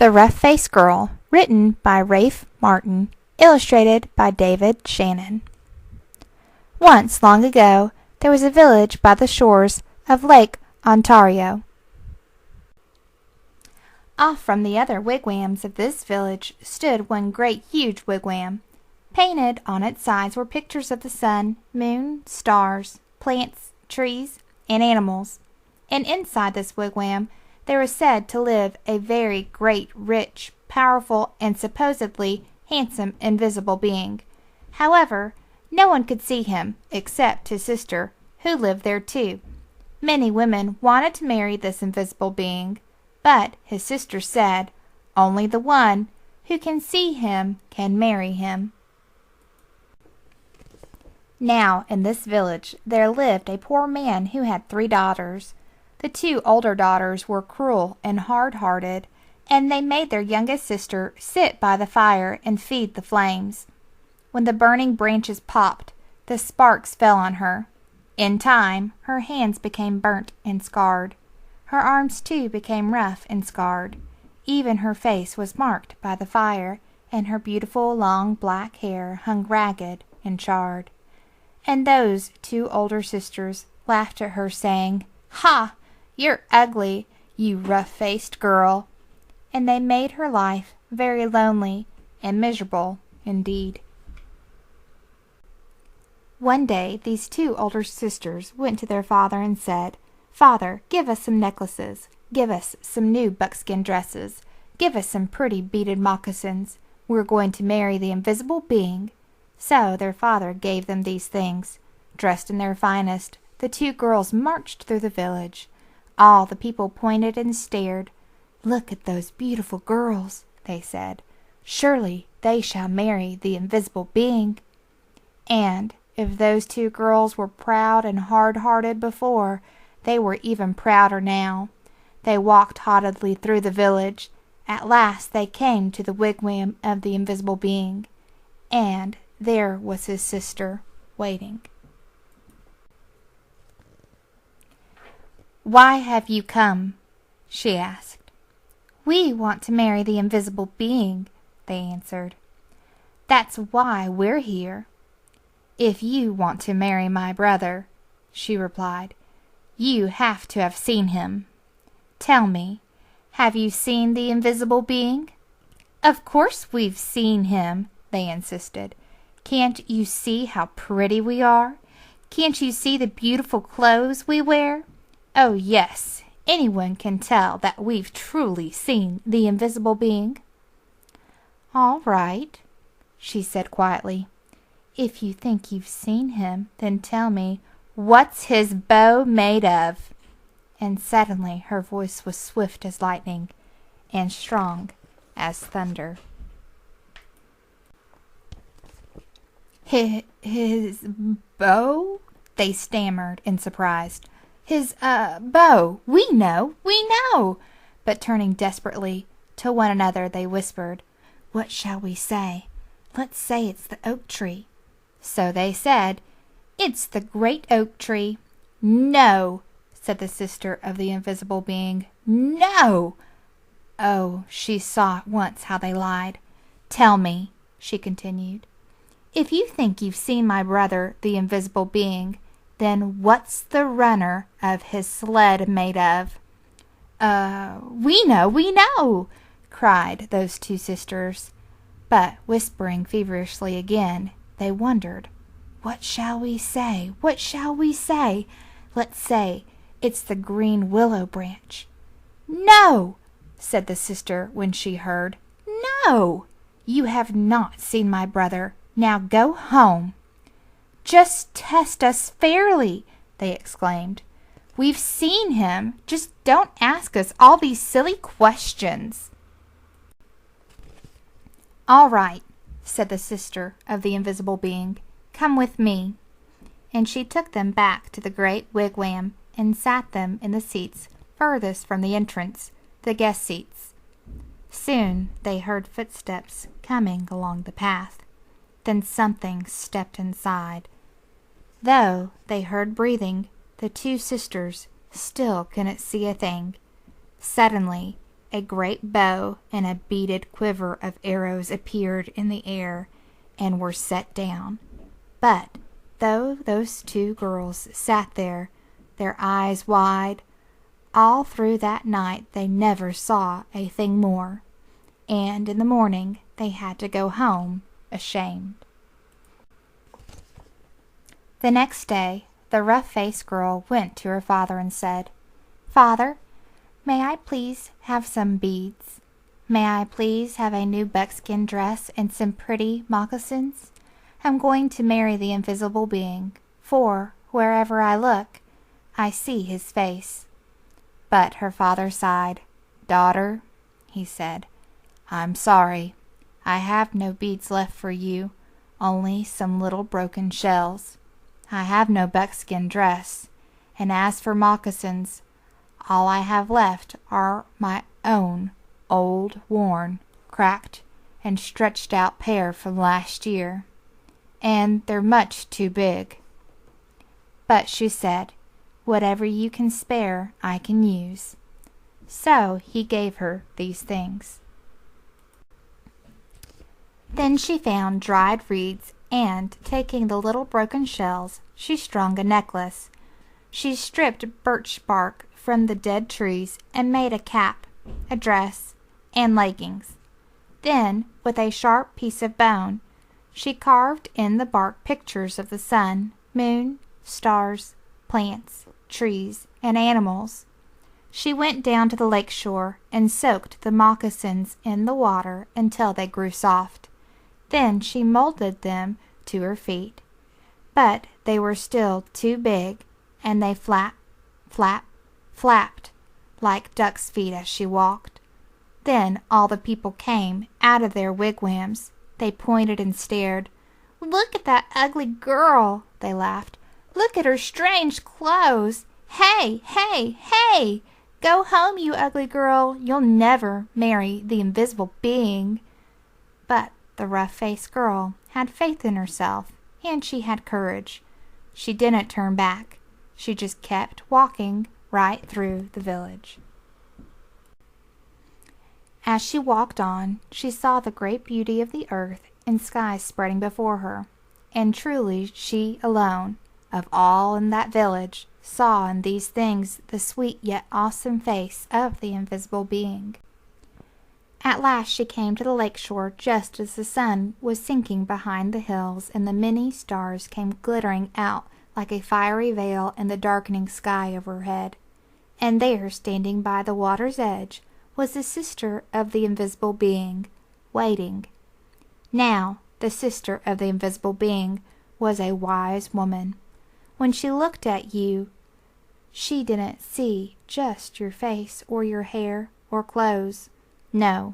The Rough-Faced Girl, written by Rafe Martin, illustrated by David Shannon. Once, long ago, there was a village by the shores of Lake Ontario. Off from the other wigwams of this village stood one great huge wigwam. Painted on its sides were pictures of the sun, moon, stars, plants, trees, and animals. And inside this wigwam there was said to live a very great, rich, powerful, and supposedly handsome invisible being. However, no one could see him except his sister, who lived there too. Many women wanted to marry this invisible being, but his sister said, only the one who can see him can marry him. Now, in this village, there lived a poor man who had 3 daughters. The 2 older daughters were cruel and hard-hearted, and they made their youngest sister sit by the fire and feed the flames. When the burning branches popped, the sparks fell on her. In time, her hands became burnt and scarred. Her arms, too, became rough and scarred. Even her face was marked by the fire, and her beautiful long black hair hung ragged and charred. And those 2 older sisters laughed at her, saying, "Ha! You're ugly, you rough-faced girl." And they made her life very lonely and miserable indeed. One day these 2 older sisters went to their father and said, "Father, give us some necklaces. Give us some new buckskin dresses. Give us some pretty beaded moccasins. We're going to marry the invisible being." So their father gave them these things. Dressed in their finest, the 2 girls marched through the village. All the people pointed and stared. "Look at those beautiful girls," they said. "Surely they shall marry the invisible being." And if those 2 girls were proud and hard-hearted before, they were even prouder now. They walked haughtily through the village. At last they came to the wigwam of the invisible being, and there was his sister waiting. "Why have you come?" she asked. "We want to marry the invisible being," they answered. "That's why we're here." "If you want to marry my brother," she replied, "you have to have seen him. Tell me, have you seen the invisible being?" "Of course we've seen him," they insisted. "Can't you see how pretty we are? Can't you see the beautiful clothes we wear? Oh, yes, anyone can tell that we've truly seen the invisible being." "All right," she said quietly. "If you think you've seen him, then tell me, what's his bow made of?" And suddenly her voice was swift as lightning and strong as thunder. His bow?" they stammered in surprise. "His bow. We know. But turning desperately to one another, they whispered, "What shall we say? Let's say it's the oak tree." So they said, "It's the great oak tree." "No," said the sister of the invisible being. "No." Oh, she saw at once how they lied. "Tell me," she continued, "if you think you've seen my brother, the invisible being, then what's the runner of his sled made of?" We know," cried those 2 sisters. But whispering feverishly again, they wondered, "What shall we say? What shall we say? Let's say it's the green willow branch." "No," said the sister when she heard. "No. You have not seen my brother. Now go home." "Just test us fairly," they exclaimed. "We've seen him. Just don't ask us all these silly questions." "All right," said the sister of the invisible being. "Come with me." And she took them back to the great wigwam and sat them in the seats furthest from the entrance, the guest seats. Soon they heard footsteps coming along the path. Then something stepped inside. Though they heard breathing, the 2 sisters still couldn't see a thing. Suddenly, a great bow and a beaded quiver of arrows appeared in the air and were set down. But though those two girls sat there, their eyes wide, all through that night they never saw a thing more, and in the morning they had to go home ashamed. The next day the rough-faced girl went to her father and said, "Father, may I please have some beads? May I please have a new buckskin dress and some pretty moccasins? I'm going to marry the invisible being, for wherever I look, I see his face." But her father sighed. "Daughter," he said, "I'm sorry. I have no beads left for you, only some little broken shells. I have no buckskin dress, and as for moccasins, all I have left are my own old, worn, cracked, and stretched out pair from last year, and they're much too big." But she said, "Whatever you can spare, I can use." So he gave her these things. Then she found dried reeds, and, taking the little broken shells, she strung a necklace. She stripped birch bark from the dead trees and made a cap, a dress, and leggings. Then, with a sharp piece of bone, she carved in the bark pictures of the sun, moon, stars, plants, trees, and animals. She went down to the lake shore and soaked the moccasins in the water until they grew soft. Then she molded them to her feet. But they were still too big, and they flapped like duck's feet as she walked. Then all the people came out of their wigwams. They pointed and stared. "Look at that ugly girl," they laughed. "Look at her strange clothes. Hey, hey, hey! Go home, you ugly girl. You'll never marry the invisible being." But the rough-faced girl had faith in herself, and she had courage. She didn't turn back. She just kept walking right through the village. As she walked on, she saw the great beauty of the earth and sky spreading before her, and truly she alone, of all in that village, saw in these things the sweet yet awesome face of the invisible being. At last she came to the lake shore just as the sun was sinking behind the hills and the many stars came glittering out like a fiery veil in the darkening sky overhead. And there, standing by the water's edge, was the sister of the invisible being, waiting. Now, the sister of the invisible being was a wise woman. When she looked at you, she didn't see just your face or your hair or clothes. No,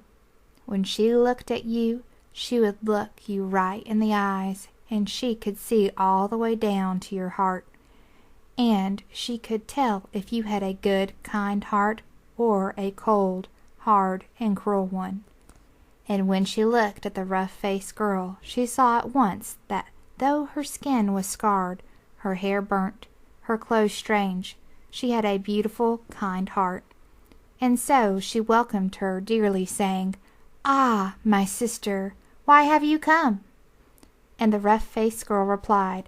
when she looked at you, she would look you right in the eyes, and she could see all the way down to your heart. And she could tell if you had a good, kind heart or a cold, hard, and cruel one. And when she looked at the rough-faced girl, she saw at once that though her skin was scarred, her hair burnt, her clothes strange, she had a beautiful, kind heart. And so she welcomed her dearly, saying, "Ah, my sister, why have you come?" And the rough-faced girl replied,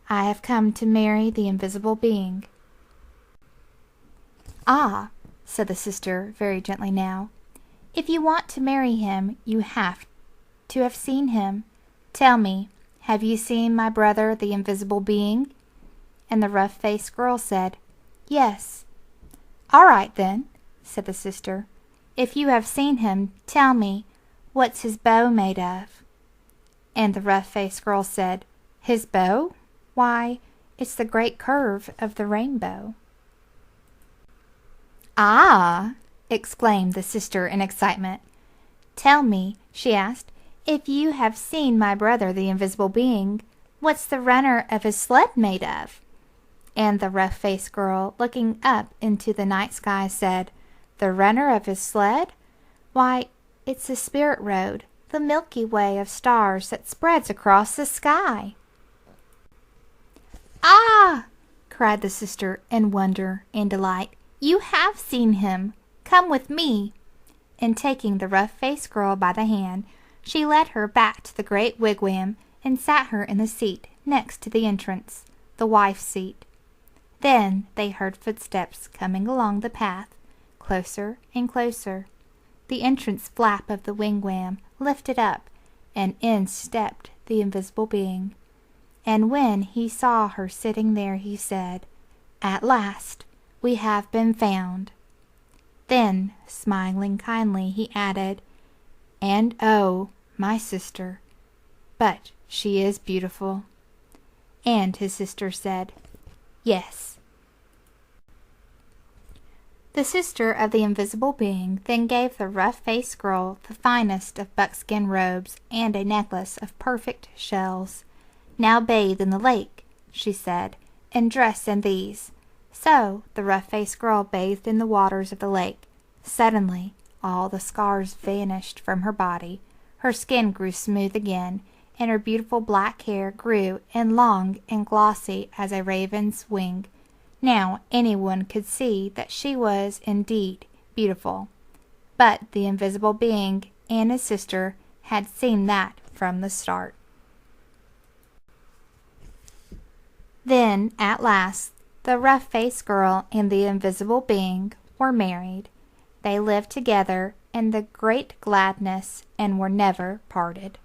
"I have come to marry the invisible being." "Ah," said the sister very gently now, "if you want to marry him, you have to have seen him. Tell me, have you seen my brother, the invisible being?" And the rough-faced girl said, "Yes." "All right, then," said the sister. "If you have seen him, tell me, what's his bow made of?" And the rough-faced girl said, "His bow? Why, it's the great curve of the rainbow." "Ah!" exclaimed the sister in excitement. "Tell me," she asked, "if you have seen my brother, the invisible being, what's the runner of his sled made of?" And the rough-faced girl, looking up into the night sky, said, "The runner of his sled? Why, it's the spirit road, the Milky Way of stars that spreads across the sky." "Ah!" cried the sister in wonder and delight. "You have seen him. Come with me." and taking the rough-faced girl by the hand, she led her back to the great wigwam and sat her in the seat next to the entrance, the wife's seat. Then they heard footsteps coming along the path, closer and closer. The entrance flap of the wigwam lifted up, and in stepped the invisible being. And when he saw her sitting there, he said, "At last we have been found." Then, smiling kindly, he added, "And oh, my sister, but she is beautiful." And his sister said, "Yes." The sister of the invisible being then gave the rough-faced girl the finest of buckskin robes and a necklace of perfect shells. "Now bathe in the lake," she said, "and dress in these." So the rough-faced girl bathed in the waters of the lake. Suddenly all the scars vanished from her body, her skin grew smooth again, and her beautiful black hair grew and long and glossy as a raven's wing. Now anyone could see that she was indeed beautiful. But the invisible being and his sister had seen that from the start. Then, at last, the rough-faced girl and the invisible being were married. They lived together in the great gladness and were never parted.